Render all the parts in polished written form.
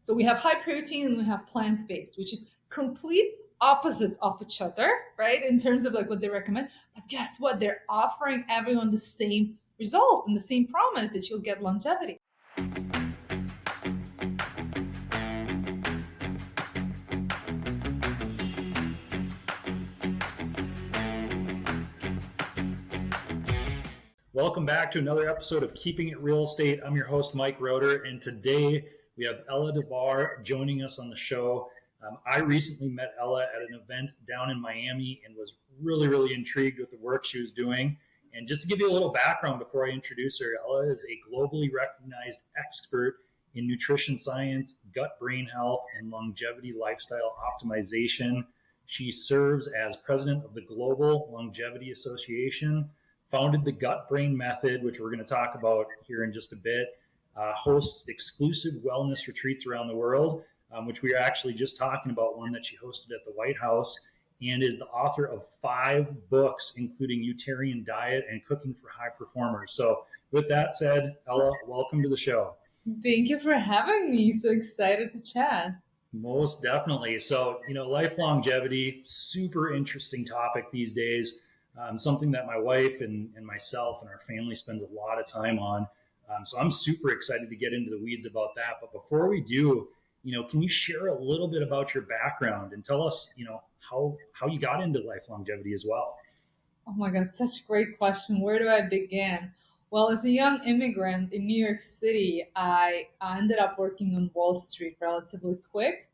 So we have high protein and we have plant-based, which is complete opposites of each other, right? In terms of like what they recommend. But guess what? They're offering everyone the same result and the same promise that you'll get longevity. Welcome back to another episode of Keeping It Real Estate. I'm your host, Mike Roeder, and today we have Ella Davar joining us on the show. I recently met Ella at an event down in Miami and was really intrigued with the work she was doing. And just to give you a little background before I introduce her, Ella is a globally recognized expert in nutrition science, gut-brain health, and longevity lifestyle optimization. She serves as president of the Global Longevity Association, founded the Gut Brain Method, which we're going to talk about here in just a bit, hosts exclusive wellness retreats around the world, which we are actually just talking about one that she hosted at the White House, and is the author of 5 books, including Utilitarian Diet and Cooking for High Performers. So with that said, Ella, welcome to the show. Thank you for having me. So excited to chat. Most definitely. So, life longevity, super interesting topic these days. Something that my wife and myself and our family spends a lot of time on. So I'm super excited to get into the weeds about that. But before we do, can you share a little bit about your background and tell us, how you got into life longevity as well? Oh my God, such a great question. Where do I begin? Well, as a young immigrant in New York City, I ended up working on Wall Street relatively quick.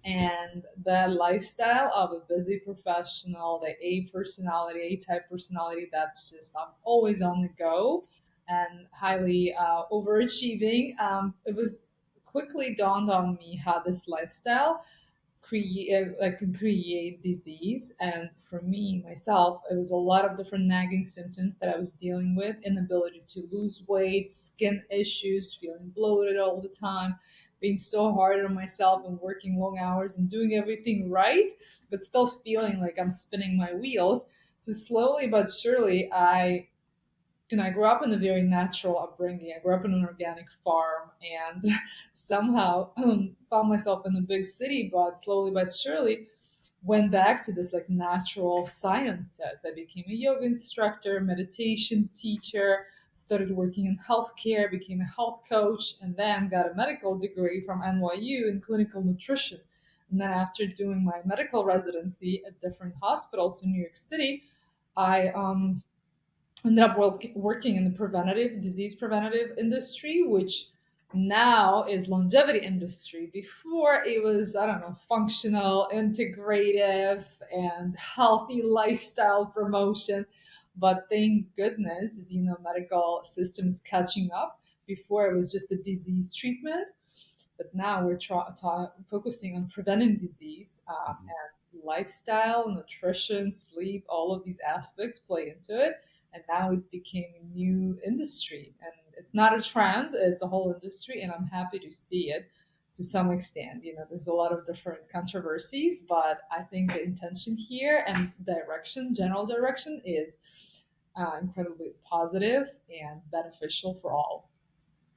And the lifestyle of a busy professional, the A type personality, that's just, I'm always on the go and highly overachieving. It was quickly dawned on me how this lifestyle can create disease. And for me myself, it was a lot of different nagging symptoms that I was dealing with: inability to lose weight, skin issues, feeling bloated all the time, being so hard on myself and working long hours and doing everything right, but still feeling like I'm spinning my wheels. So slowly but surely, I grew up in a very natural upbringing. I grew up in an organic farm and somehow found myself in a big city, but slowly but surely went back to this like natural sciences. I became a yoga instructor, meditation teacher, started working in healthcare, became a health coach, and then got a medical degree from NYU in clinical nutrition. And then after doing my medical residency at different hospitals in New York City, I ended up working in the preventative disease preventative industry, which now is longevity industry. Before it was, I don't know, functional, integrative, and healthy lifestyle promotion. But thank goodness, medical systems catching up. Before it was just the disease treatment, but now we're focusing on preventing disease, and lifestyle, nutrition, sleep, all of these aspects play into it. And now it became a new industry. And it's not a trend, it's a whole industry. And I'm happy to see it to some extent. There's a lot of different controversies, but I think the intention here and general direction is incredibly positive and beneficial for all.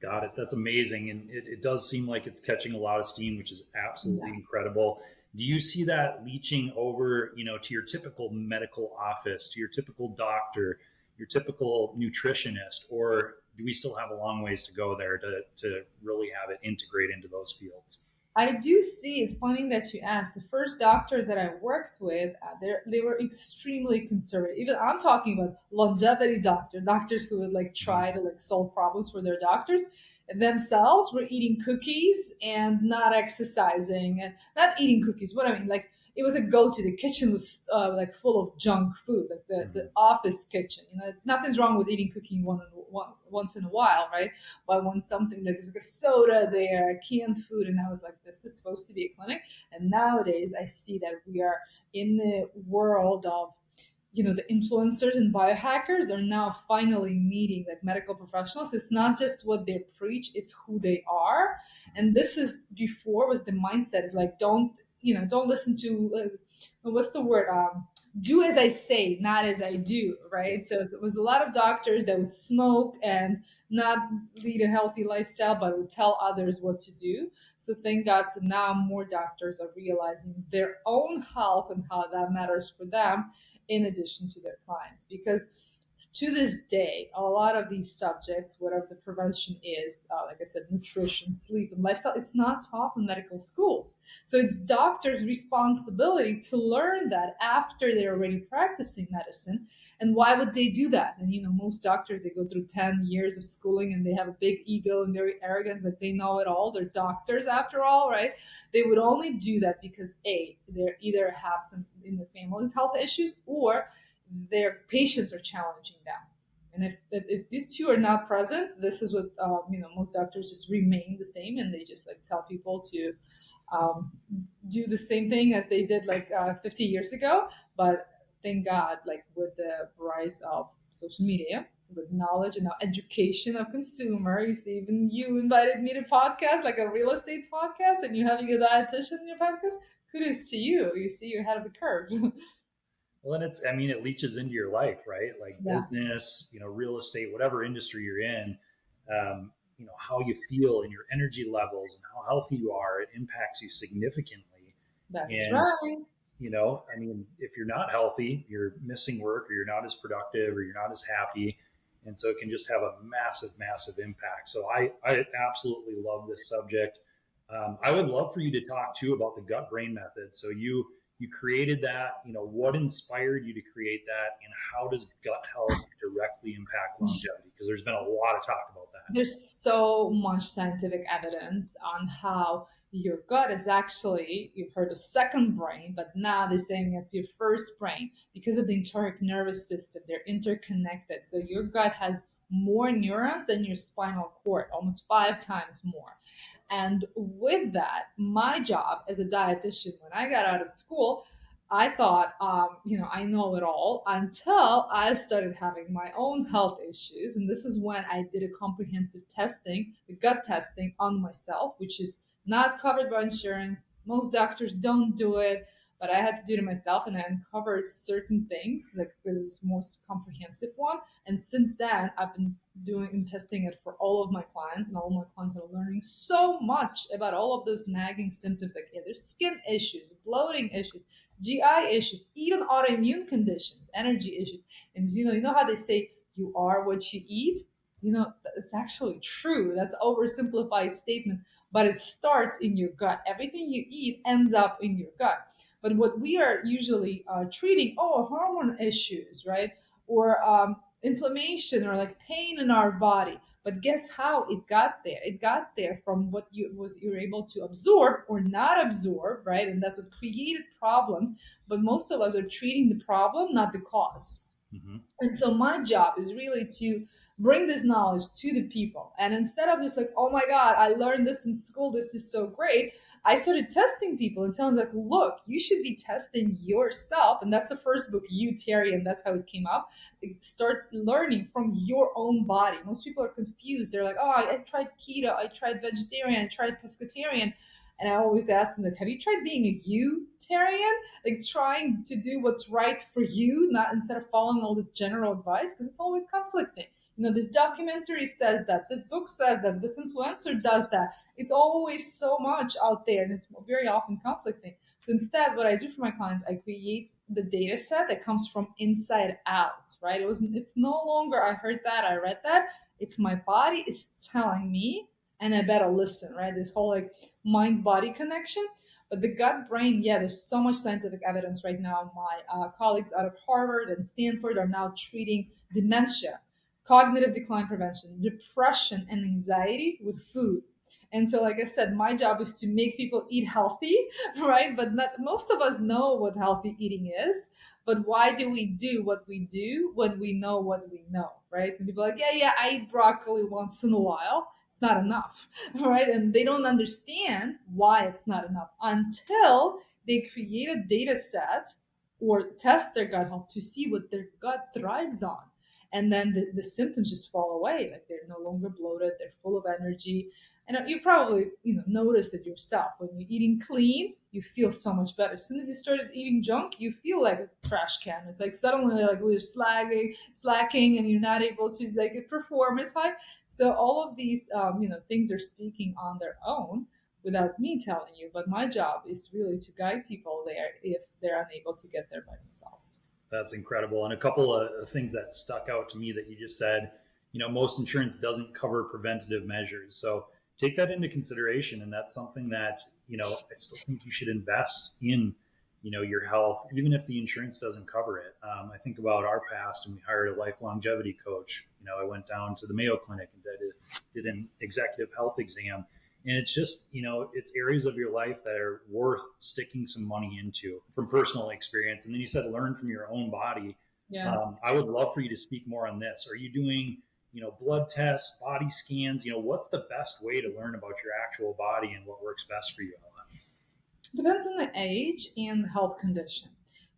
Got it. That's amazing. And it does seem like it's catching a lot of steam, which is absolutely Yeah. incredible. Do you see that leaching over, to your typical medical office, to your typical doctor, your typical nutritionist, or do we still have a long ways to go there to really have it integrate into those fields? I do see it. Funny that you asked. The first doctor that I worked with, they were extremely conservative. Even I'm talking about longevity doctors who would like try to like solve problems for their doctors. Themselves were eating cookies and not exercising and not eating cookies. What I mean, like it was a go-to. The kitchen was like full of junk food, like the office kitchen. Nothing's wrong with eating cooking once in a while, right? But I want something like there's like a soda there, canned food, and I was like, this is supposed to be a clinic. And nowadays, I see that we are in the world of the influencers and biohackers are now finally meeting like medical professionals. It's not just what they preach, it's who they are. And this is before was the mindset is like don't listen to what's the word do as I say, not as I do, right? So it was a lot of doctors that would smoke and not lead a healthy lifestyle, but would tell others what to do. So thank God, so now more doctors are realizing their own health and how that matters for them in addition to their clients. Because to this day, a lot of these subjects, whatever the prevention is, like I said, nutrition, sleep, and lifestyle, it's not taught in medical schools. So it's doctors' responsibility to learn that after they're already practicing medicine. And why would they do that? And most doctors, they go through 10 years of schooling and they have a big ego and very arrogant that they know it all. They're doctors after all, right? They would only do that because they either have some in the family's health issues, or their patients are challenging them. And if these two are not present, this is what most doctors just remain the same, and they just like tell people to um, do the same thing as they did like 50 years ago. But thank God, like with the rise of social media, with knowledge and now education of consumer, you see, even you invited me to podcast, like a real estate podcast, and you having a dietitian in your podcast. Kudos to you. You see, you're ahead of the curve. Well, and I mean, it leaches into your life, right? Like Yeah, business, real estate, whatever industry you're in, how you feel and your energy levels and how healthy you are, it impacts you significantly. that's And, right. I mean, if you're not healthy, you're missing work, or you're not as productive, or you're not as happy. And so it can just have a massive, massive impact. So I absolutely love this subject. I would love for you to talk too about the gut brain method. So you created that. What inspired you to create that, and how does gut health directly impact longevity? Because there's been a lot of talk about that. There's so much scientific evidence on how your gut is actually, you've heard of second brain, but now they're saying it's your first brain because of the entire nervous system. They're interconnected. So your gut has more neurons than your spinal cord, almost 5 times more. And with that, my job as a dietitian, when I got out of school, I thought, I know it all until I started having my own health issues. And this is when I did a comprehensive testing, the gut testing on myself, which is not covered by insurance. Most doctors don't do it, but I had to do it myself. And I uncovered certain things, like this most comprehensive one. And since then, I've been doing and testing it for all of my clients, and all of my clients are learning so much about all of those nagging symptoms, like there's skin issues, bloating issues, GI issues, even autoimmune conditions, energy issues. And you know how they say you are what you eat? It's actually true. That's oversimplified statement, but it starts in your gut. Everything you eat ends up in your gut. But what we are usually treating, hormone issues, right? Or inflammation or like pain in our body. But guess how it got there? It got there from what you're able to absorb or not absorb, right? And that's what created problems. But most of us are treating the problem, not the cause. Mm-hmm. And so my job is really to bring this knowledge to the people. And instead of just like, oh my God, I learned this in school, this is so great, I started testing people and telling them, like, look, you should be testing yourself. And that's the first book, You Terry, and that's how it came up. Like, start learning from your own body. Most people are confused. They're like, oh, I tried keto, I tried vegetarian, I tried pescatarian. And I always ask them, like, have you tried being a Utarian? Like trying to do what's right for you, not instead of following all this general advice, because it's always conflicting. This documentary says that, this book says that, this influencer does that. It's always so much out there, and it's very often conflicting. So instead, what I do for my clients, I create the data set that comes from inside out, right? It's no longer I heard that, I read that. It's my body is telling me, and I better listen, right? This whole like mind body connection. But the gut brain, yeah, there's so much scientific evidence right now. My colleagues out of Harvard and Stanford are now treating dementia, cognitive decline prevention, depression, and anxiety with food. And so, like I said, my job is to make people eat healthy, right? But not most of us know what healthy eating is. But why do we do what we do when we know what we know, right? Some people are like, yeah, I eat broccoli once in a while. It's not enough, right? And they don't understand why it's not enough until they create a data set or test their gut health to see what their gut thrives on. And then the symptoms just fall away. Like they're no longer bloated, they're full of energy. And you probably notice it yourself. When you're eating clean, you feel so much better. As soon as you started eating junk, you feel like a trash can. It's like suddenly like you're slacking, and you're not able to like perform as high. So all of these things are speaking on their own without me telling you. But my job is really to guide people there if they're unable to get there by themselves. That's incredible. And a couple of things that stuck out to me that you just said, most insurance doesn't cover preventative measures. So take that into consideration. And that's something that, I still think you should invest in, your health, even if the insurance doesn't cover it. I think about our past, and we hired a life longevity coach. I went down to the Mayo Clinic and did an executive health exam. And it's just, it's areas of your life that are worth sticking some money into from personal experience. And then you said learn from your own body. Yeah. I would love for you to speak more on this. Are you doing, blood tests, body scans? What's the best way to learn about your actual body and what works best for you, Ella? Depends on the age and the health condition.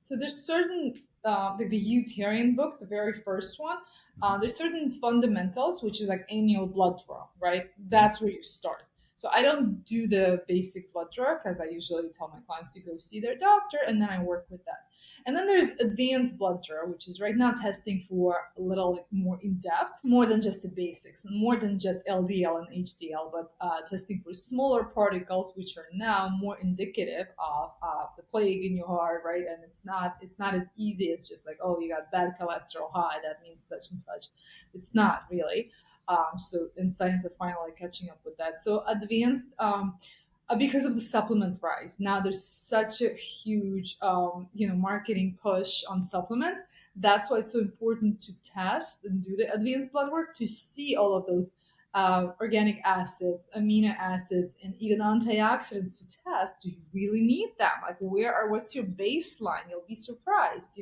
So there's certain, like the Uterian book, the very first one, there's certain fundamentals, which is like annual blood draw, right? That's where you start. So I don't do the basic blood draw because I usually tell my clients to go see their doctor, and then I work with that. And then there's advanced blood draw, which is right now testing for a little like, more in depth, more than just the basics, more than just LDL and HDL, but testing for smaller particles, which are now more indicative of the plague in your heart, right? And it's not as easy as just like, oh, you got bad cholesterol high, that means such and such. It's not really. So, in science are finally catching up with that. So advanced. Because of the supplement price, now there's such a huge marketing push on supplements. That's why it's so important to test and do the advanced blood work to see all of those organic acids, amino acids, and even antioxidants to test. Do you really need them? Like, what's your baseline? You'll be surprised.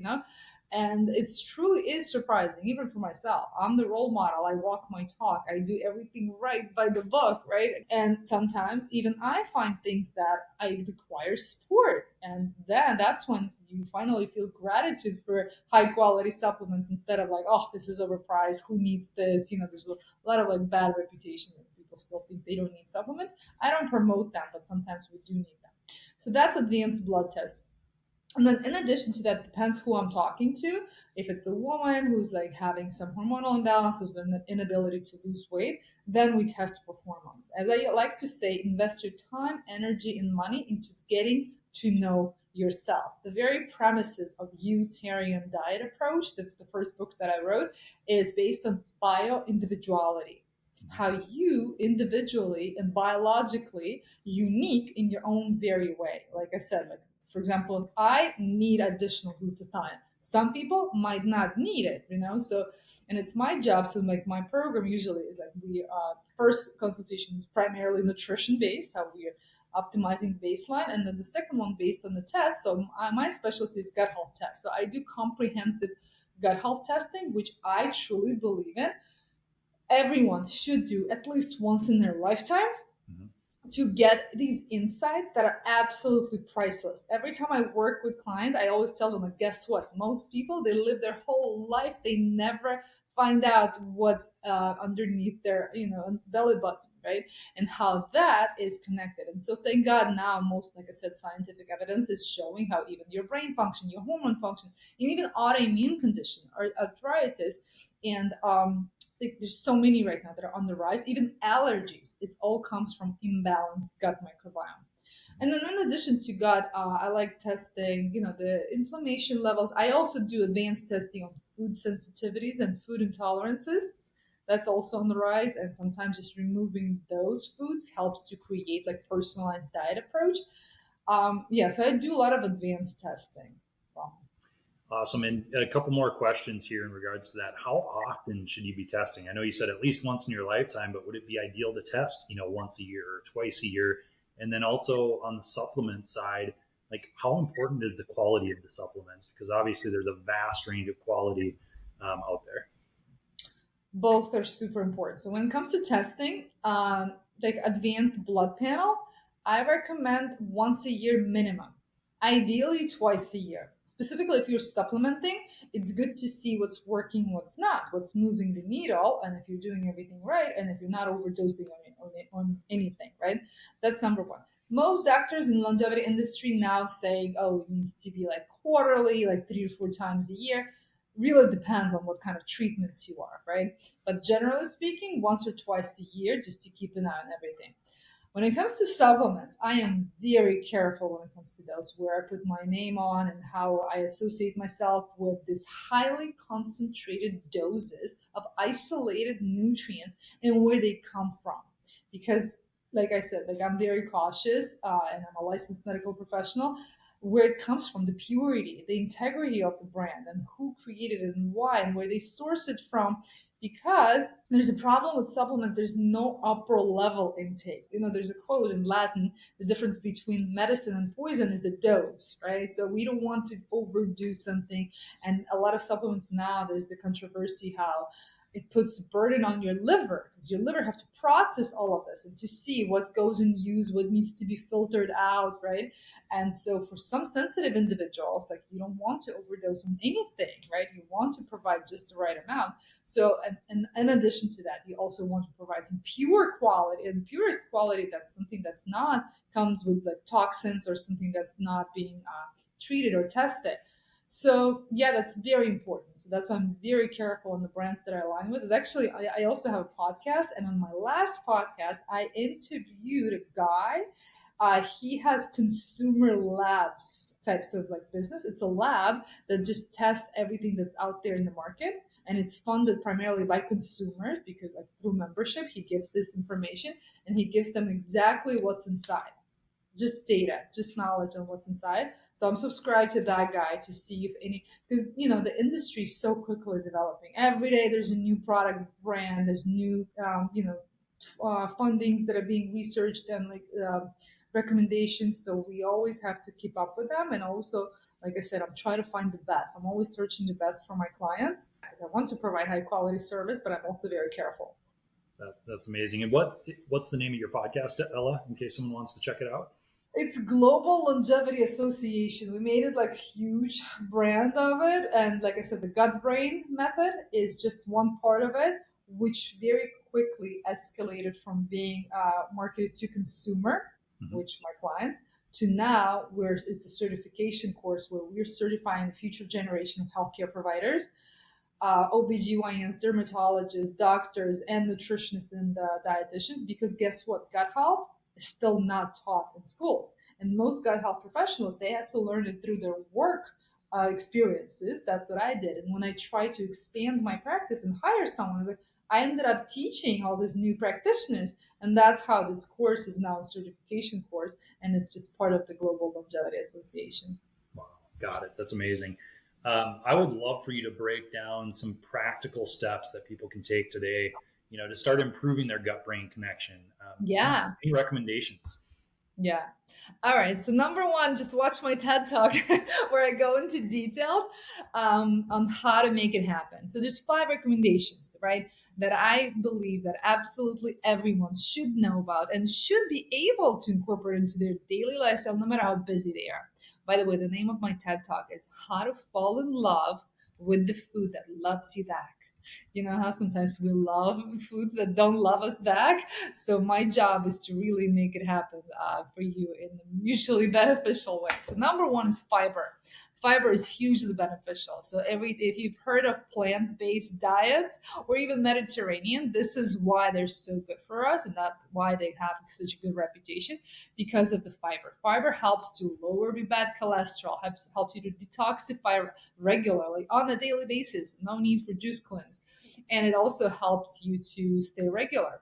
And it's truly is surprising, even for myself. I'm the role model. I walk my talk. I do everything right by the book, right? And sometimes even I find things that I require support. And then that's when you finally feel gratitude for high quality supplements instead of like, oh, this is overpriced. Who needs this? There's a lot of like bad reputation that people still think they don't need supplements. I don't promote them, but sometimes we do need them. So that's advanced blood test. And then in addition to that, depends who I'm talking to. If it's a woman who's like having some hormonal imbalances or an inability to lose weight, then we test for hormones. As I like to say, invest your time, energy, and money into getting to know yourself. The very premises of Uterian diet approach, the first book that I wrote, is based on bio-individuality. How you individually and biologically unique in your own very way. Like I said, like for example, I need additional glutathione. Some people might not need it. So, and it's my job. So, like my program usually is like we first consultation is primarily nutrition based, how we are optimizing the baseline, and then the second one based on the test. So, my specialty is gut health test. So, I do comprehensive gut health testing, which I truly believe in. Everyone should do at least once in their lifetime to get these insights that are absolutely priceless. Every time I work with clients, I always tell them, like, guess what? Most people, they live their whole life. They never find out what's underneath their, belly button, right? And how that is connected. And so thank God now most, like I said, scientific evidence is showing how even your brain function, your hormone function, and even autoimmune condition or arthritis and there's so many right now that are on the rise. Even allergies, it all comes from imbalanced gut microbiome. And then in addition to gut, I like testing, the inflammation levels. I also do advanced testing on food sensitivities and food intolerances. That's also on the rise. And sometimes just removing those foods helps to create like personalized diet approach. So I do a lot of advanced testing. Awesome. And a couple more questions here in regards to that. How often should you be testing? I know you said at least once in your lifetime, but would it be ideal to test, once a year or twice a year? And then also on the supplement side, like how important is the quality of the supplements? Because obviously there's a vast range of quality out there. Both are super important. So when it comes to testing, like advanced blood panel, I recommend once a year minimum, ideally twice a year. Specifically, if you're supplementing, it's good to see what's working, what's not, what's moving the needle, and if you're doing everything right, and if you're not overdosing on your on anything, right? That's number one. Most doctors in the longevity industry now saying, oh, it needs to be like quarterly, like 3 to 4 times a year. Really depends on what kind of treatments you are, right? But generally speaking, once or twice a year, just to keep an eye on everything. When it comes to supplements, I am very careful when it comes to those, where I put my name on and how I associate myself with these highly concentrated doses of isolated nutrients and where they come from. Because, like I said, like I'm very cautious, and I'm a licensed medical professional. Where it comes from, the purity, the integrity of the brand, and who created it and why, and where they source it from, because there's a problem with supplements. There's no upper level intake. There's a quote in Latin: the difference between medicine and poison is the dose, right? So we don't want to overdo something. And a lot of supplements now, there's the controversy how it puts burden on your liver, because your liver have to process all of this and to see what goes in use, what needs to be filtered out, right? And so for some sensitive individuals, like, you don't want to overdose on anything, right? You want to provide just the right amount. So, and in addition to that, you also want to provide some pure quality. And purest quality, that's something that's not comes with like toxins or something that's not being treated or tested. So yeah, that's very important. So that's why I'm very careful on the brands that I align with. And actually, I also have a podcast, and on my last podcast, I interviewed a guy. He has consumer labs types of like business. It's a lab that just tests everything that's out there in the market, and it's funded primarily by consumers, because like through membership, he gives this information and he gives them exactly what's inside, just data, just knowledge on what's inside. So I'm subscribed to that guy to see if any, because the industry is so quickly developing. Every day there's a new product brand, there's new fundings that are being researched, and like recommendations. So we always have to keep up with them. And also, like I said, I'm trying to find the best. I'm always searching the best for my clients, because I want to provide high quality service, but I'm also very careful. That's amazing. And what's the name of your podcast, Ella, in case someone wants to check it out? It's Global Longevity Association. We made it like a huge brand of it. And like I said, the gut brain method is just one part of it, which very quickly escalated from being marketed to consumer, Mm-hmm. which my clients, to now where it's a certification course where we're certifying the future generation of healthcare providers, OBGYNs, dermatologists, doctors, and nutritionists and dietitians, because guess what? Gut health is still not taught in schools. And most gut health professionals, they had to learn it through their work experiences. That's what I did. And when I tried to expand my practice and hire someone, I was like, I ended up teaching all these new practitioners. And that's how this course is now a certification course. And it's just part of the Global Longevity Association. Wow, got it. That's amazing. I would love for you to break down some practical steps that people can take today, to start improving their gut brain connection. Yeah. Any recommendations? Yeah. All right. So number one, just watch my TED Talk where I go into details on how to make it happen. So there's 5 recommendations, right, that I believe that absolutely everyone should know about and should be able to incorporate into their daily lifestyle, no matter how busy they are. By the way, the name of my TED Talk is How to Fall in Love with the Food That Loves You Back. You know how sometimes we love foods that don't love us back? So my job is to really make it happen for you in a mutually beneficial way. So number one is fiber. Fiber is hugely beneficial. So if you've heard of plant-based diets or even Mediterranean, this is why they're so good for us, and that's why they have such a good reputation, because of the fiber. Fiber helps to lower the bad cholesterol, helps you to detoxify regularly on a daily basis. No need for juice cleanse. And it also helps you to stay regular.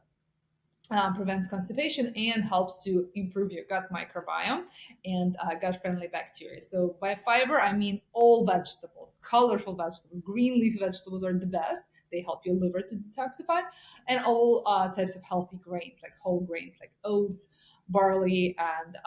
Prevents constipation and helps to improve your gut microbiome and gut-friendly bacteria. So by fiber, I mean all vegetables, colorful vegetables. Green leafy vegetables are the best. They help your liver to detoxify. And all types of healthy grains, like whole grains, like oats, barley, and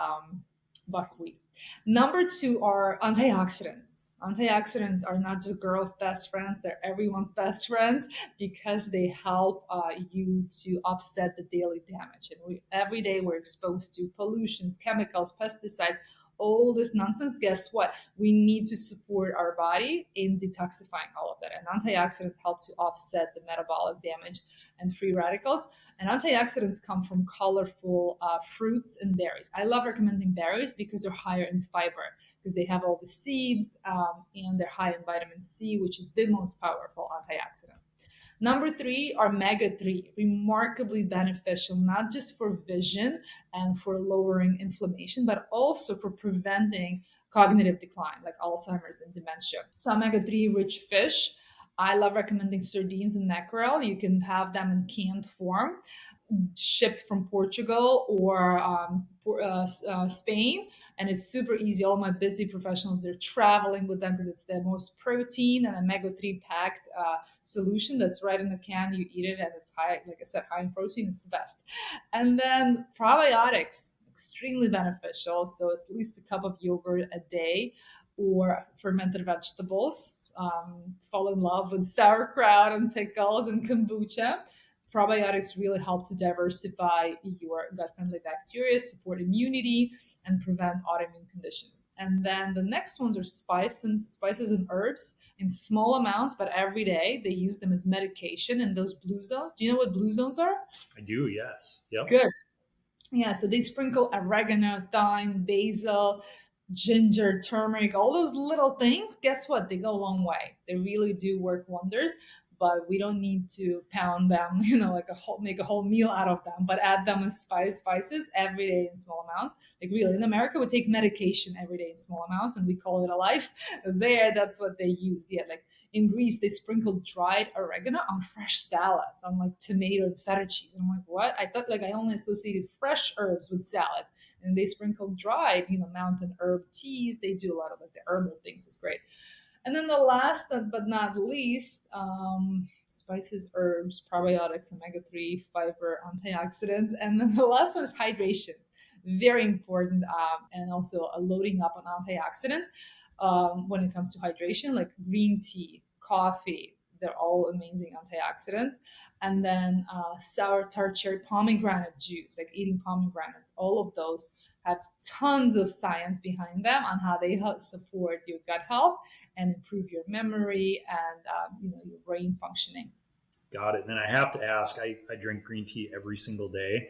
buckwheat. Number 2 are antioxidants. Antioxidants are not just girls' best friends, they're everyone's best friends, because they help you to offset the daily damage. And every day we're exposed to pollutions, chemicals, pesticides, all this nonsense, guess what? We need to support our body in detoxifying all of that. And antioxidants help to offset the metabolic damage and free radicals. And antioxidants come from colorful fruits and berries. I love recommending berries because they're higher in fiber, because they have all the seeds, and they're high in vitamin C, which is the most powerful antioxidant. Number three are omega 3, remarkably beneficial, not just for vision and for lowering inflammation, but also for preventing cognitive decline like Alzheimer's and dementia. So, omega 3 rich fish. I love recommending sardines and mackerel. You can have them in canned form, shipped from Portugal or Spain, and it's super easy. All my busy professionals, they're traveling with them because it's the most protein and omega 3 packed solution that's right in the can. You eat it, and it's high, like I said, high in protein. It's the best. And then probiotics, extremely beneficial. So at least a cup of yogurt a day, or fermented vegetables. Fall in love with sauerkraut and pickles and kombucha. Probiotics really help to diversify your gut-friendly bacteria, support immunity, and prevent autoimmune conditions. And then the next ones are spices and herbs in small amounts, but every day. They use them as medication in those blue zones. Do you know what blue zones are? I do, yes. Yep. Good. Yeah, so they sprinkle oregano, thyme, basil, ginger, turmeric, all those little things. Guess what? They go a long way. They really do work wonders, but we don't need to pound them, like make a whole meal out of them, but add them as spices every day in small amounts. Like really, in America, we take medication every day in small amounts and we call it a life. There, that's what they use. Yeah, like in Greece, they sprinkle dried oregano on fresh salads, on like tomato and feta cheese. And I'm like, what? I thought like I only associated fresh herbs with salad. And they sprinkle dried, mountain herb teas. They do a lot of like the herbal things. It's great. And then the last but not least, spices, herbs, probiotics, omega 3, fiber, antioxidants. And then the last one is hydration. Very important, and also a loading up on antioxidants when it comes to hydration, like green tea, coffee. They're all amazing antioxidants. And then sour tart cherry pomegranate juice, like eating pomegranates, all of those have tons of science behind them on how they help support your gut health and improve your memory and your brain functioning. Got it. And then I have to ask, I drink green tea every single day.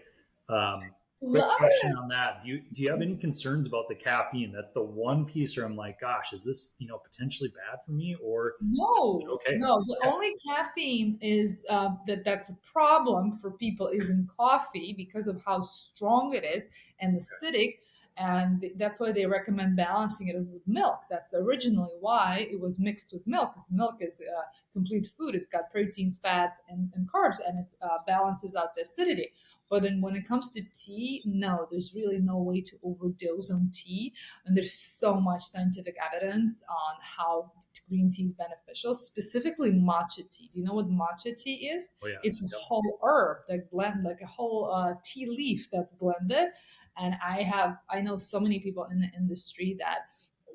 Quick Love question it. on that. Do you have any concerns about the caffeine? That's the one piece where I'm like, gosh, is this, potentially bad for me, or is it No, okay? no. The Okay. only caffeine is that's a problem for people is in coffee because of how strong it is and acidic, and that's why they recommend balancing it with milk. That's originally why it was mixed with milk, because milk is a complete food. It's got proteins, fats, and carbs, and it balances out the acidity. But then when it comes to tea, no, there's really no way to overdose on tea. And there's so much scientific evidence on how green tea is beneficial, specifically matcha tea. Do you know what matcha tea is? Oh It's yes. a Yep. whole herb that blend, like a whole tea leaf that's blended. And I know so many people in the industry that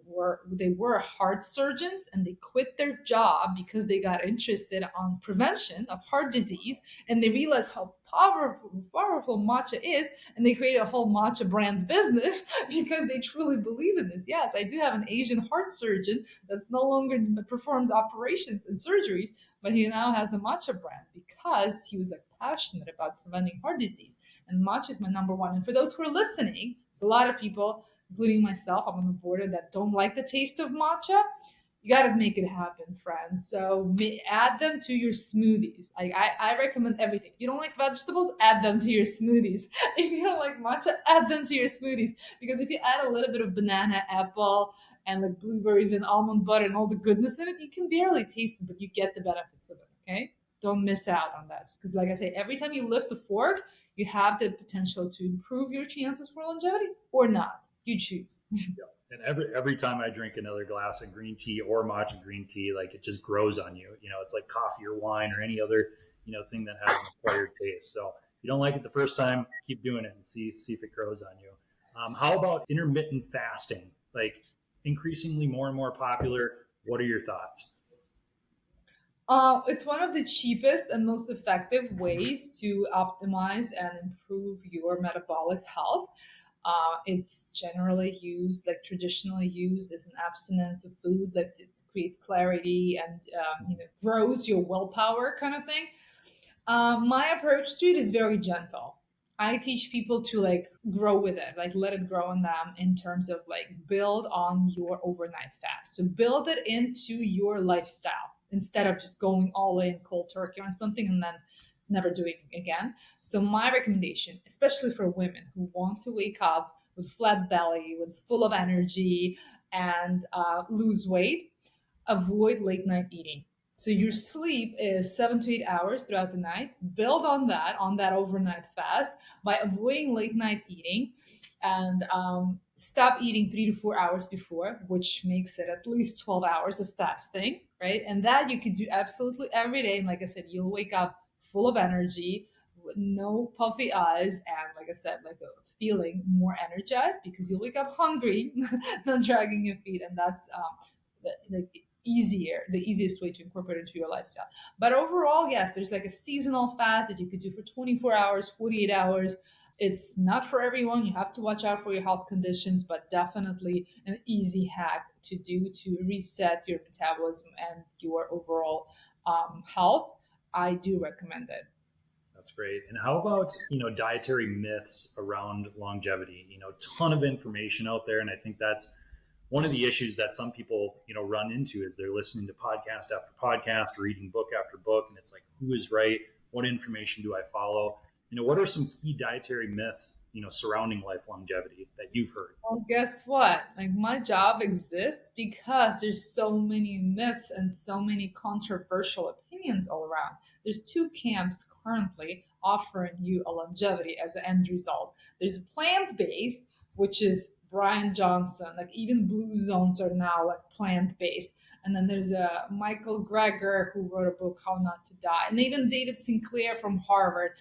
were heart surgeons, and they quit their job because they got interested on prevention of heart disease, and they realized how powerful matcha is, and they created a whole matcha brand business because they truly believe in this. Yes, I do have an Asian heart surgeon that's no longer performs operations and surgeries, but he now has a matcha brand because he was like passionate about preventing heart disease. And matcha is my number one. And for those who are listening, there's a lot of people, including myself, I'm on the border, that don't like the taste of matcha. You got to make it happen, friends. So add them to your smoothies. I recommend everything. If you don't like vegetables, add them to your smoothies. If you don't like matcha, add them to your smoothies. Because if you add a little bit of banana, apple, and like blueberries and almond butter and all the goodness in it, you can barely taste it, but you get the benefits of it. Okay, don't miss out on this. Because like I say, every time you lift the fork, you have the potential to improve your chances for longevity or not. You choose. And every time I drink another glass of green tea or matcha green tea, like it just grows on you. It's like coffee or wine or any other thing that has an acquired taste. So if you don't like it the first time, keep doing it and see if it grows on you. How about intermittent fasting? Like increasingly more and more popular. What are your thoughts? It's one of the cheapest and most effective ways to optimize and improve your metabolic health. It's generally used, like traditionally used, as an abstinence of food, like it creates clarity and grows your willpower, kind of thing. My approach to it is very gentle. I teach people to like grow with it, like let it grow on them in terms of like build on your overnight fast. So build it into your lifestyle instead of just going all in cold turkey on something and then never doing it again. So my recommendation, especially for women who want to wake up with flat belly, with full of energy and lose weight, avoid late night eating. So your sleep is 7 to 8 hours throughout the night. Build on that overnight fast by avoiding late night eating, and stop eating 3 to 4 hours before, which makes it at least 12 hours of fasting, right? And that you could do absolutely every day. And like I said, you'll wake up full of energy, with no puffy eyes, and like I said, like a feeling more energized because you'll wake up hungry, not dragging your feet, and that's the easiest way to incorporate it into your lifestyle. But overall, yes, there's like a seasonal fast that you could do for 24 hours, 48 hours. It's not for everyone. You have to watch out for your health conditions, but definitely an easy hack to do to reset your metabolism and your overall health. I do recommend it. That's great. And how about, dietary myths around longevity? Ton of information out there. And I think that's one of the issues that some people, run into is they're listening to podcast after podcast, reading book after book. And it's like, who is right? What information do I follow? What are some key dietary myths, surrounding life longevity that you've heard? Well, guess what? Like my job exists because there's so many myths and so many controversial opinions all around. There's two camps currently offering you a longevity as an end result. There's a plant-based, which is Brian Johnson. Like even blue zones are now like plant-based. And then there's a Michael Greger who wrote a book, How Not to Die. And even David Sinclair from Harvard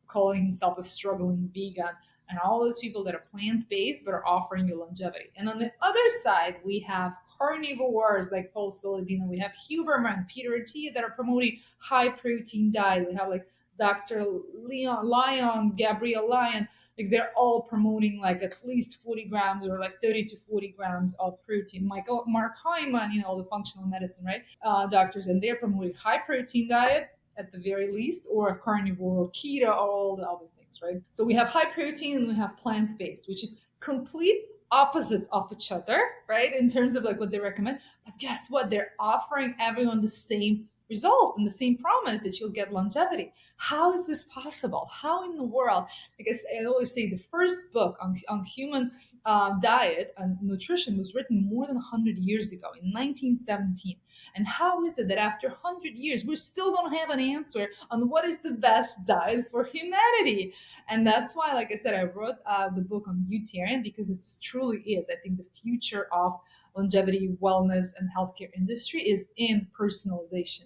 calling himself a struggling vegan, and all those people that are plant based but are offering you longevity. And on the other side, we have carnivores like Paul Saladino, we have Huberman, Peter Attia that are promoting high protein diet. We have like Dr. Leon Lyon, Gabrielle Lyon, like they're all promoting like at least 40 grams or like 30 to 40 grams of protein. Mark Hyman, all the functional medicine, right? Doctors, and they're promoting high protein diet at the very least, or a carnivore or keto or all the other things, right? So we have high protein and we have plant based, which is complete opposites of each other, right? In terms of like what they recommend. But guess what? They're offering everyone the same result and the same promise that you'll get longevity. How is this possible? How in the world? Because I always say the first book on human diet and nutrition was written more than 100 years ago in 1917. And how is it that after 100 years, we still don't have an answer on what is the best diet for humanity? And that's why, like I said, I wrote the book on Utarian because it truly is. I think the future of longevity, wellness, and healthcare industry is in personalization.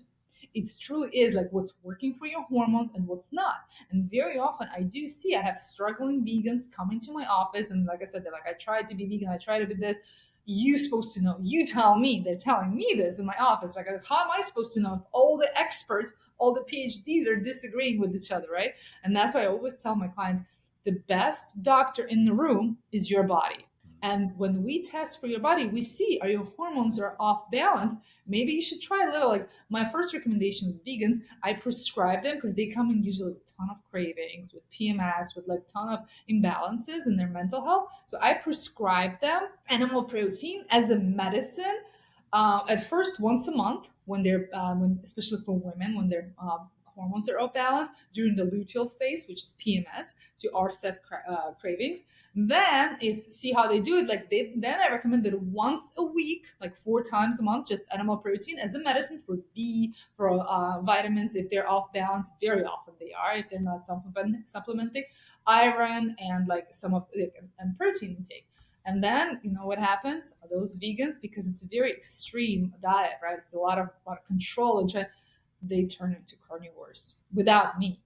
It truly is like what's working for your hormones and what's not. And very often I have struggling vegans coming to my office, and like I said, they're like, I tried to be vegan, I tried to be this. You supposed to know. You tell me. They're telling me this in my office. Like, how am I supposed to know if all the experts, all the PhDs are disagreeing with each other, right? And that's why I always tell my clients, the best doctor in the room is your body. And when we test for your body, we see are your hormones are off balance. Maybe you should try a little. Like my first recommendation with vegans, I prescribe them because they come in usually with a ton of cravings, with PMS, with like a ton of imbalances in their mental health. So I prescribe them animal protein as a medicine. At first, once a month, when they're, especially for women, when their hormones are off balance during the luteal phase, which is PMS, to offset cravings. Then, if see how they do it, then I recommend that once a week, like 4 times a month, just animal protein as a medicine for B, for vitamins if they're off balance. Very often they are if they're not supplementing iron and like some of and protein intake. And then you know what happens? Those vegans, because it's a very extreme diet, right? It's a lot of control and they turn into carnivores without me.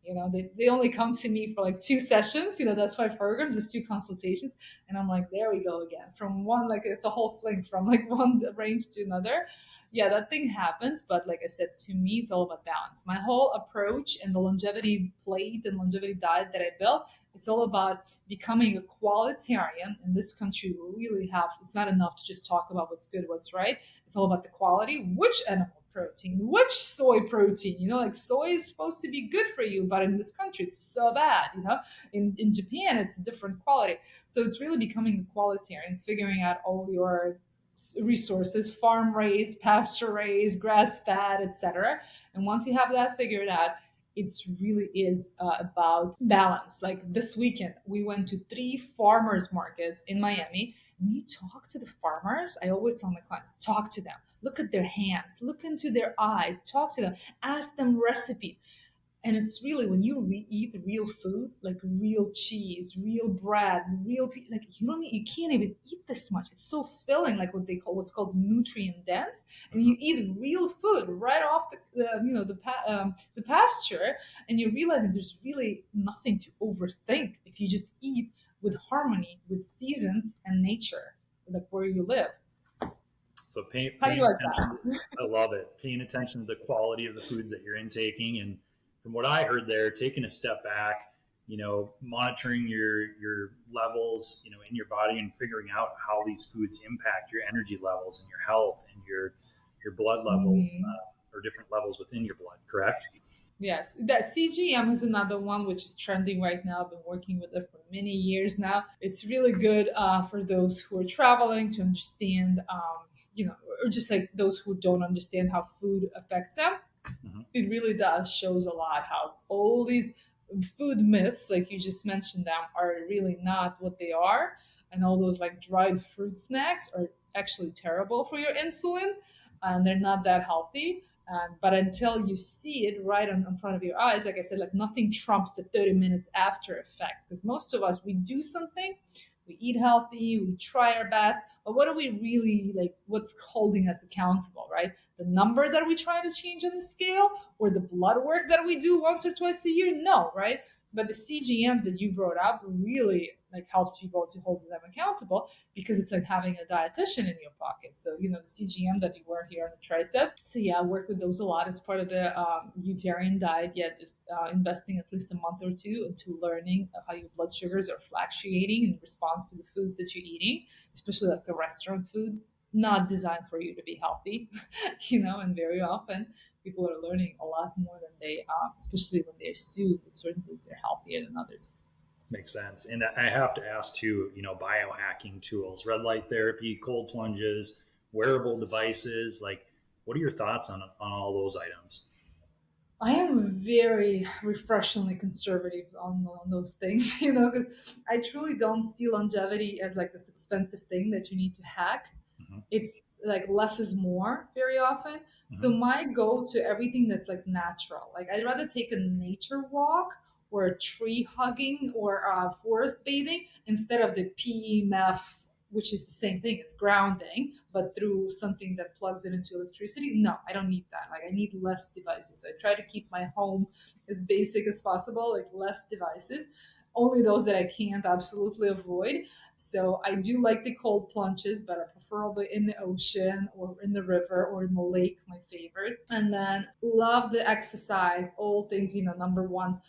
They only come to me for like 2 sessions. That's 5 programs, just 2 consultations. And I'm like, there we go again. From one, like it's a whole swing from like one range to another. Yeah, that thing happens. But like I said, to me, it's all about balance. My whole approach and the longevity plate and longevity diet that I built It's all about becoming a qualitarian. In this country, we really have, it's not enough to just talk about what's good, what's right. It's all about the quality, which animal protein, which soy protein, like soy is supposed to be good for you, but in this country, it's so bad. In Japan, it's a different quality. So it's really becoming a qualitarian, figuring out all your resources, farm raised, pasture raised, grass fed, etc. And once you have that figured out, it's really is about balance. Like this weekend, we went to 3 farmers markets in Miami, and you talk to the farmers. I always tell my clients, talk to them, look at their hands, look into their eyes, talk to them, ask them recipes. And it's really when you eat real food, like real cheese, real bread, like you can't even eat this much. It's so filling, like what's called nutrient dense. And you eat real food right off the pasture, and you're realizing there's really nothing to overthink if you just eat with harmony with seasons and nature, like where you live. So How do you paying like attention, that? I love it. Paying attention to the quality of the foods that you're intaking, and from what I heard there, taking a step back, monitoring your levels, in your body, and figuring out how these foods impact your energy levels and your health and your blood levels, Mhm. or different levels within your blood. Correct? Yes, that CGM is another one which is trending right now. I've been working with it for many years now. It's really good for those who are traveling to understand, or just like those who don't understand how food affects them. Hmm. It really does shows a lot how all these food myths, like you just mentioned them, are really not what they are, and all those like dried fruit snacks are actually terrible for your insulin, and they're not that healthy. But until you see it right in front of your eyes, like I said, like nothing trumps the 30 minutes after effect. Because most of us, we do something, we eat healthy, we try our best, but what are we really like? What's holding us accountable, right? The number that we try to change on the scale, or the blood work that we do once or twice a year? No, right? But the CGMs that you brought up really like helps people to hold them accountable, because it's like having a dietitian in your pocket. So the CGM that you wear here on the tricep. So yeah, I work with those a lot. It's part of the Utarian diet. Yeah, just investing at least a month or two into learning how your blood sugars are fluctuating in response to the foods that you're eating, especially like the restaurant foods, not designed for you to be healthy. And very often people are learning a lot more than they, especially when they assume that certain foods are healthier than others. Makes sense. And I have to ask too, biohacking tools, red light therapy, cold plunges, wearable devices. Like, what are your thoughts on all those items? I am very refreshingly conservative on those things, because I truly don't see longevity as like this expensive thing that you need to hack. Hmm. It's like less is more very often. So Hmm. my go to everything that's like natural. Like I'd rather take a nature walk or a tree hugging or forest bathing instead of the PEMF, which is the same thing. It's grounding, but through something that plugs it into electricity. No, I don't need that. Like I need less devices. So I try to keep my home as basic as possible, like less devices. Only those that I can't absolutely avoid. So I do like the cold plunges, but are preferably in the ocean or in the river or in the lake, my favorite. And then love the exercise, all things, number one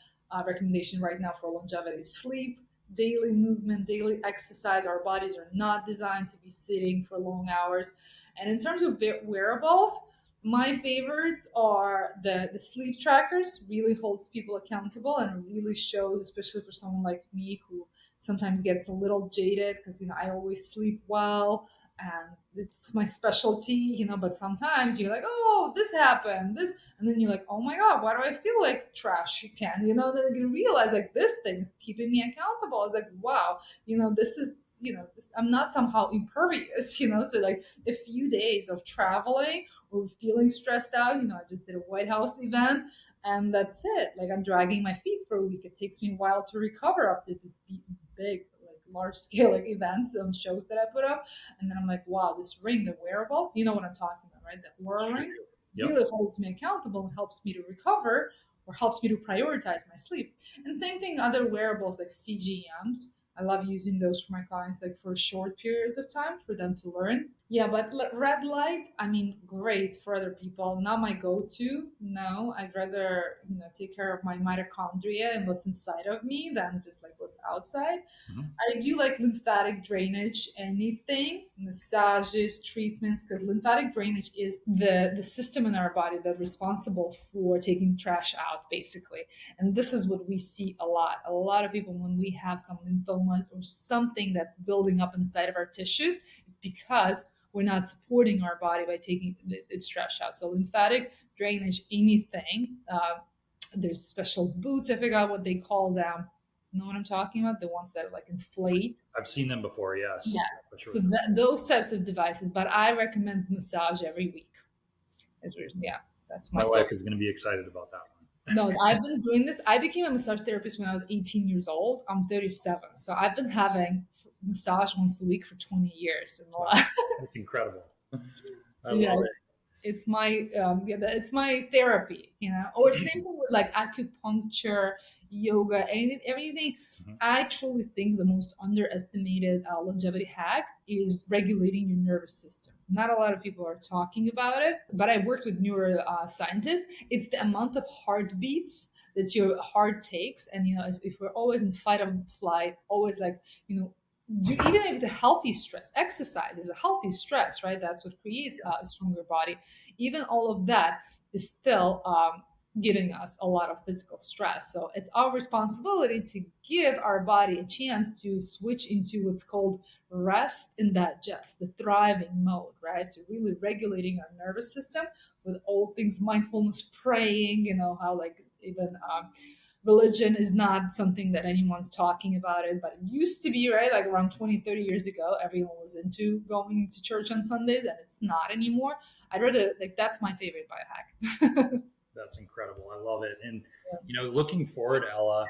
recommendation right now for longevity: sleep, daily movement, daily exercise. Our bodies are not designed to be sitting for long hours. And in terms of wearables, my favorites are the sleep trackers. Really holds people accountable and really shows, especially for someone like me who sometimes gets a little jaded, because I always sleep well and it's my specialty, but sometimes you're like, oh, this happened, this, and then you're like, oh my god, why do I feel like trash again? Then you realize like this thing's keeping me accountable. It's like, wow, this is, this, I'm not somehow impervious. So like a few days of traveling or feeling stressed out, I just did a White House event, and that's it. Like I'm dragging my feet for a week. It takes me a while to recover after these big, like large scale like events and shows that I put up. And then I'm like, wow, this ring, the wearables, you know what I'm talking about, right? The Aura Sure. ring Yep. really holds me accountable and helps me to recover, or helps me to prioritize my sleep. And same thing, other wearables like CGMs. I love using those for my clients, like for short periods of time for them to learn. Yeah, but red light, I mean, great for other people. Not my go-to. No, I'd rather, take care of my mitochondria and what's inside of me than just like what's outside. Mhm. I do like lymphatic drainage, anything, massages, treatments, because lymphatic drainage is the system in our body that's responsible for taking trash out, basically. And this is what we see a lot. A lot of people, when we have some lymphomas or something that's building up inside of our tissues, it's because we're not supporting our body by taking its trash out. So lymphatic drainage, anything. There's special boots. I forgot what they call them. You know what I'm talking about? The ones that like inflate. I've seen them before. Yeah. Yes, for So sure. those types of devices. But I recommend massage every week. Yeah, that's My my go. wife is going to be excited about that one. No, I've been doing this. I became a massage therapist when I was 18 years old. I'm 37. So I've been having massage once a week for 20 years. And Wow, that's incredible. I yeah, love it. it's my it's my therapy, or same thing with like acupuncture, yoga, anything. Mhm. I truly think the most underestimated longevity hack is regulating your nervous system. Not a lot of people are talking about it, but I worked with neuro scientists. It's the amount of heartbeats that your heart takes, and if we're always in fight or flight, always like, even if the healthy stress, exercise is a healthy stress, right? That's what creates a stronger body. Even all of that is still giving us a lot of physical stress. So it's our responsibility to give our body a chance to switch into what's called rest and digest, the thriving mode, right? So really regulating our nervous system with all things mindfulness, praying, how like even religion is not something that anyone's talking about it, but it used to be, right? Like around 20, 30 years ago, everyone was into going to church on Sundays, and it's not anymore. I'd rather, like, that's my favorite biohack. That's incredible. I love it. And looking forward, Ella,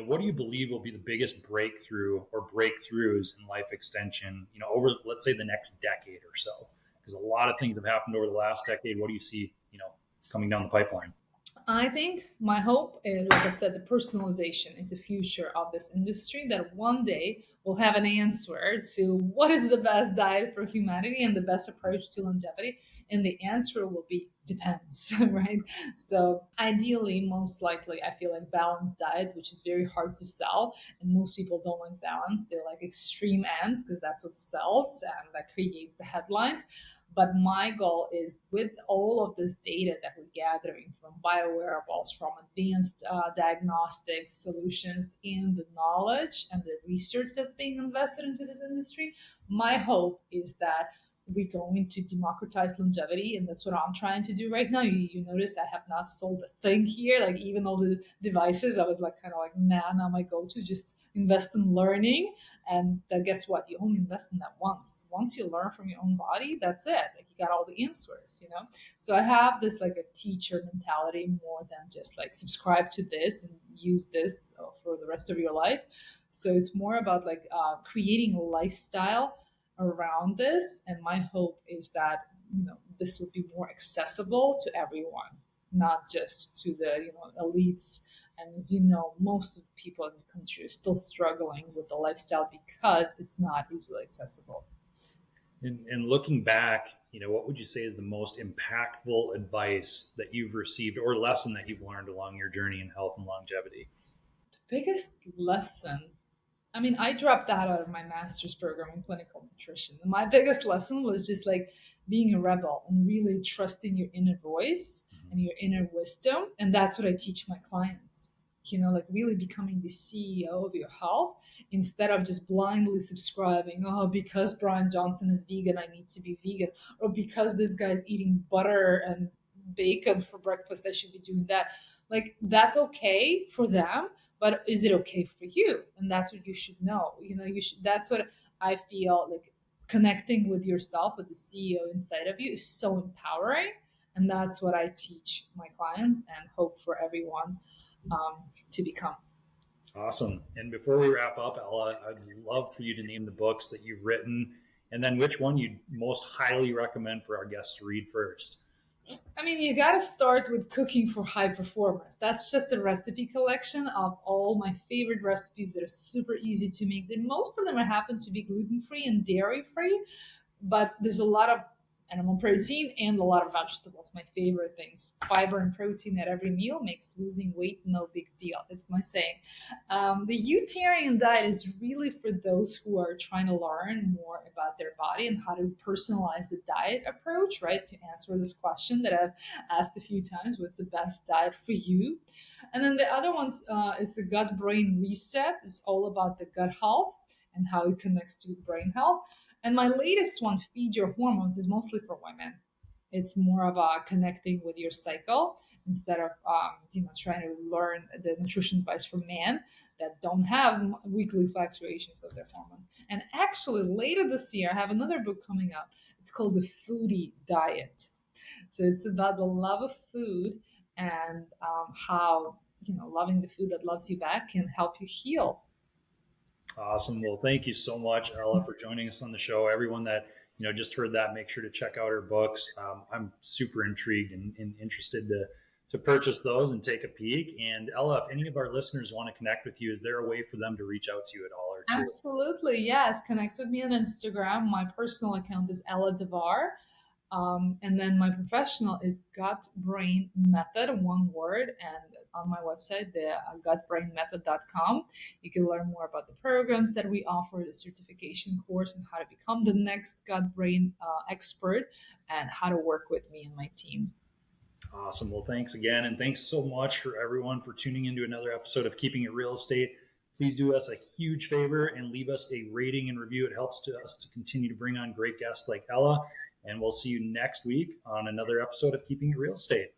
what do you believe will be the biggest breakthrough or breakthroughs in life extension? Over, let's say, the next decade or so, because a lot of things have happened over the last decade. What do you see, coming down the pipeline? I think my hope is, like I said, the personalization is the future of this industry. That one day we'll have an answer to what is the best diet for humanity and the best approach to longevity. And the answer will be depends, right? So, ideally, most likely, I feel like balanced diet, which is very hard to sell. And most people don't like balance, they like extreme ends because that's what sells and that creates the headlines. But my goal is with all of this data that we're gathering from biowearables, from advanced diagnostics solutions, and the knowledge and the research that's being invested into this industry, my hope is that we're going to democratize longevity, and that's what I'm trying to do right now. You noticed I have not sold a thing here. Like even all the devices, I was like kind of like, nah, not my go-to. Just invest in learning, and guess what? You only invest in that once. Once you learn from your own body, that's it. Like you got all the answers. So I have this like a teacher mentality more than just like subscribe to this and use this for the rest of your life. So it's more about like creating a lifestyle around this. And my hope is that this will be more accessible to everyone, not just to the elites. And as you know, most of the people in the country are still struggling with the lifestyle because it's not easily accessible. And looking back, what would you say is the most impactful advice that you've received or lesson that you've learned along your journey in health and longevity? Biggest lesson, I mean, I dropped out of my master's program in clinical nutrition. My biggest lesson was just like being a rebel and really trusting your inner voice and your inner wisdom. And that's what I teach my clients. Like really becoming the CEO of your health instead of just blindly subscribing, oh, because Brian Johnson is vegan, I need to be vegan. Or because this guy's eating butter and bacon for breakfast, I should be doing that. Like, that's okay for them, but is it okay for you? And that's what you should know. That's what I feel like, connecting with yourself, with the CEO inside of you is so empowering. And that's what I teach my clients and hope for everyone to become. Awesome. And before we wrap up, Ella, I'd love for you to name the books that you've written and then which one you'd most highly recommend for our guests to read first. I mean, you got to start with Cooking for High Performance. That's just a recipe collection of all my favorite recipes that are super easy to make. Most of them happen to be gluten free and dairy free, but there's a lot of animal protein and a lot of vegetables. My favorite things. Fiber and protein at every meal makes losing weight no big deal. It's my saying. The Utilitarian diet is really for those who are trying to learn more about their body and how to personalize the diet approach, right? To answer this question that I've asked a few times, what's the best diet for you? And then the other one is the gut brain reset. It's all about the gut health and how it connects to brain health. And my latest one, Feed Your Hormones, is mostly for women. It's more of a connecting with your cycle instead of trying to learn the nutrition advice for men that don't have weekly fluctuations of their hormones. And actually, later this year, I have another book coming out. It's called The Foodie Diet. So it's about the love of food and how loving the food that loves you back can help you heal. Awesome. Well, thank you so much, Ella, for joining us on the show. Everyone that just heard that, make sure to check out her books. I'm super intrigued and interested to purchase those and take a peek. And Ella, if any of our listeners want to connect with you, is there a way for them to reach out to you at all or to? Absolutely, yes. Connect with me on Instagram. My personal account is Ella Davar. And then my professional is Gut Brain Method, one word. And on my website, the gutbrainmethod.com, you can learn more about the programs that we offer, the certification course, and how to become the next gut brain expert, and how to work with me and my team. Awesome. Well, thanks again. And thanks so much for everyone for tuning into another episode of Keeping It Real Estate. Please do us a huge favor and leave us a rating and review. It helps us to continue to bring on great guests like Ella. And we'll see you next week on another episode of Keeping It Real Estate.